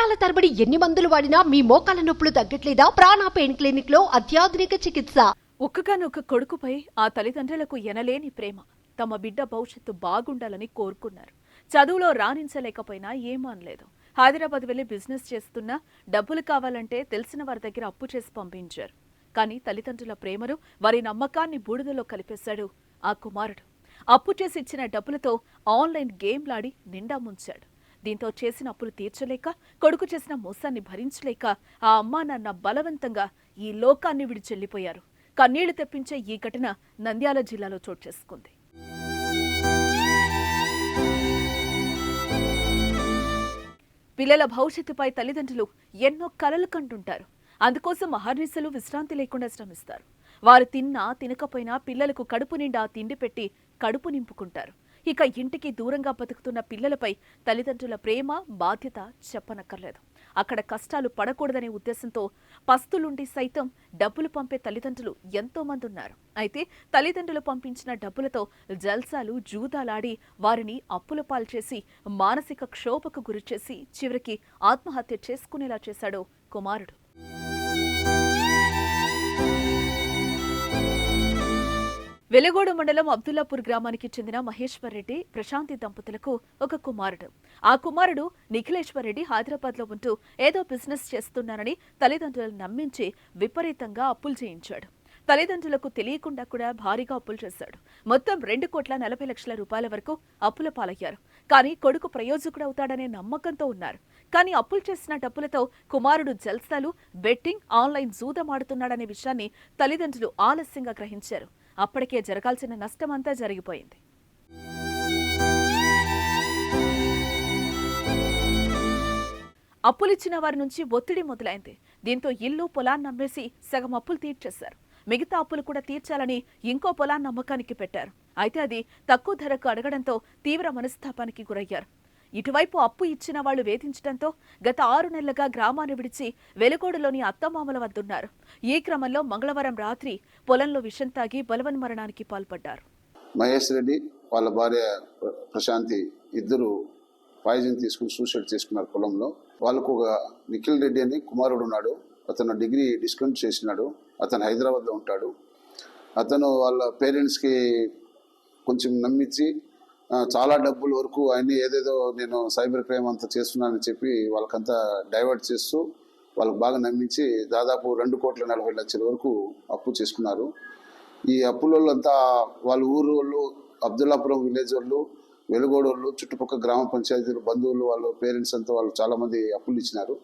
సంవత్సరాల తరబడి ఎన్ని మందులు వాడినా మీ మోకాల నొప్పులు తగ్గట్లేదా? ప్రాణ పెయిన్ క్లినిక్ లో అత్యాధునిక చికిత్స. ఒక్కగానొక్క కొడుకుపై ఆ తల్లిదండ్రులకు ఎనలేని ప్రేమ. తమ బిడ్డ భవిష్యత్తు బాగుండాలని కోరుకున్నారు. చదువులో రాణించలేకపోయినా ఏమనలేదు. హైదరాబాద్ వెళ్లి బిజినెస్ చేస్తున్నా డబ్బులు కావాలంటే తెలిసిన వారి దగ్గర అప్పు చేసి పంపించారు. కానీ తల్లిదండ్రుల ప్రేమను, వారి నమ్మకాన్ని బూడిదలో కలిపేశాడు ఆ కుమారుడు. అప్పు చేసి ఇచ్చిన డబ్బులతో ఆన్లైన్ గేమ్లాడి నిండా ముంచాడు. దీంతో చేసిన అప్పులు తీర్చలేక, కొడుకు చేసిన మోసాన్ని భరించలేక ఆ అమ్మా నాన్న బలవంతంగా ఈ లోకాన్ని విడిచెళ్లిపోయారు. కన్నీళ్లు తెప్పించే ఈ ఘటన నంద్యాల జిల్లాలో చోటు చేసుకుంది. పిల్లల భవిష్యత్తుపై తల్లిదండ్రులు ఎన్నో కలలు కంటుంటారు. అందుకోసం అహర్నిశలు విశ్రాంతి లేకుండా శ్రమిస్తారు. వారు తిన్నా తినకపోయినా పిల్లలకు కడుపు నిండా తిండి పెట్టి కడుపు నింపుకుంటారు. ఇక ఇంటికి దూరంగా బతుకుతున్న పిల్లలపై తల్లిదండ్రుల ప్రేమ, బాధ్యత చెప్పనక్కర్లేదు. అక్కడ కష్టాలు పడకూడదనే ఉద్దేశంతో పస్తులుండి సైతం డబ్బులు పంపే తల్లిదండ్రులు ఎంతో మంది ఉన్నారు. అయితే తల్లిదండ్రులు పంపించిన డబ్బులతో జల్సాలు, జూదాలాడి వారిని అప్పుల పాల్చేసి మానసిక క్షోభకు గురిచేసి చివరికి ఆత్మహత్య చేసుకునేలా చేశాడు కుమారుడు. వెలుగోడు మండలం అబ్దుల్లాపూర్ గ్రామానికి చెందిన మహేశ్వర్ రెడ్డి, ప్రశాంతి దంపతులకు ఒక కుమారుడు. ఆ కుమారుడు నిఖిలేశ్వర్ రెడ్డి హైదరాబాద్లో ఉంటూ ఏదో బిజినెస్ చేస్తున్నానని తల్లిదండ్రులను నమ్మించి విపరీతంగా అప్పులు చేయించాడు. తల్లిదండ్రులకు తెలియకుండా కూడా భారీగా అప్పులు చేశాడు. మొత్తం 2,40,00,000 రూపాయల వరకు అప్పుల పాలయ్యారు. కానీ కొడుకు ప్రయోజకుడవుతాడనే నమ్మకంతో ఉన్నారు. కానీ అప్పులు చేసిన డబ్బులతో కుమారుడు జల్సాలు, బెట్టింగ్, ఆన్లైన్ జూదమాడుతున్నాడనే విషయాన్ని తల్లిదండ్రులు ఆలస్యంగా గ్రహించారు. అప్పటికే జరగాల్సిన నష్టమంతా జరిగిపోయింది. అప్పులిచ్చిన వారి నుంచి ఒత్తిడి మొదలైంది. దీంతో ఇల్లు, పొలాన్ని అమ్మేసి సగం అప్పులు తీర్చేశారు. మిగతా అప్పులు కూడా తీర్చాలని ఇంకో పొలాన్ని అమ్మకానికి పెట్టారు. అయితే అది తక్కువ ధరకు అడగడంతో తీవ్ర మనస్తాపానికి గురయ్యారు. ఇటువైపు అప్పు ఇచ్చిన వాళ్లు వేధించడంతో గత 6 నెలలుగా గ్రామాన్ని విడిచి వెలుగోడులోని అత్తమామల వద్దున్నారు. ఈ క్రమంలో మంగళవారం రాత్రి పొలంలో విషం తాగి బలవన్మరణానికి పాల్పడ్డారు. మహేష్ రెడ్డి వాళ్ళ భార్య ప్రశాంతి ఇద్దరు పాయిజన్ తీసుకుని సూసైడ్ చేసుకున్నారు పొలంలో. వాళ్ళకు ఒక నిఖిల్ రెడ్డి అని కుమారుడు ఉన్నాడు. అతను డిగ్రీ డిస్కంటిన్యూ చేసినాడు. అతను హైదరాబాద్లో ఉంటాడు. అతను వాళ్ళ పేరెంట్స్కి కొంచెం నమ్మించి చాలా డబ్బుల వరకు ఆయన్ని ఏదేదో నేను సైబర్ క్రైమ్ అంతా చేస్తున్నానని చెప్పి వాళ్ళకంతా డైవర్ట్ చేస్తూ వాళ్ళకు బాగా నమ్మించి దాదాపు 2,40,00,000 వరకు అప్పు చేసుకున్నారు. ఈ అప్పుల అంతా వాళ్ళ ఊరు వాళ్ళు, అబ్దుల్లాపురం విలేజ్ వాళ్ళు, వెలుగోడు వాళ్ళు, చుట్టుపక్కల గ్రామ పంచాయతీలు, బంధువులు, వాళ్ళ పేరెంట్స్ అంతా వాళ్ళు చాలామంది అప్పులు ఇచ్చినారు.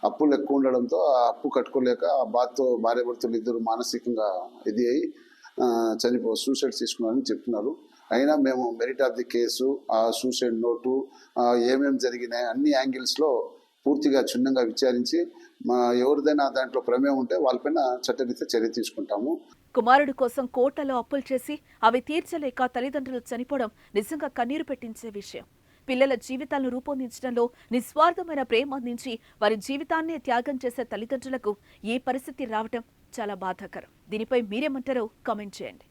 అప్పులు ఎక్కువ ఉండడంతో ఆ అప్పు కట్టుకోలేక ఆ బాధతో భార్యాభర్తలు ఇద్దరు మానసికంగా ఇది అయి సూసైడ్ చేసుకున్నారని చెప్తున్నారు. అయినా మేము మెరిట్ ఆఫ్ ది కేసు, ఆ సూసైడ్ నోటు, ఏమేమి జరిగినాయి అన్ని యాంగిల్స్లో పూర్తిగా క్షుణ్ణంగా విచారించి ఎవరిదైనా దాంట్లో ప్రమేయం ఉంటే వాళ్ళపైన చట్టరీత్యా చర్య తీసుకుంటాము. కుమారుడు కోసం కోటలో అప్పులు చేసి అవి తీర్చలేక తల్లిదండ్రులు చనిపోవడం నిజంగా కన్నీరు పెట్టించే విషయం. పిల్లల జీవితాలను రూపొందించడంలో నిస్వార్థమైన ప్రేమ అందించి వారి జీవితాన్నే త్యాగం చేసే తల్లిదండ్రులకు ఈ పరిస్థితి రావటం చాలా బాధాకరం. దీనిపై మీరేమంటారో కామెంట్ చేయండి.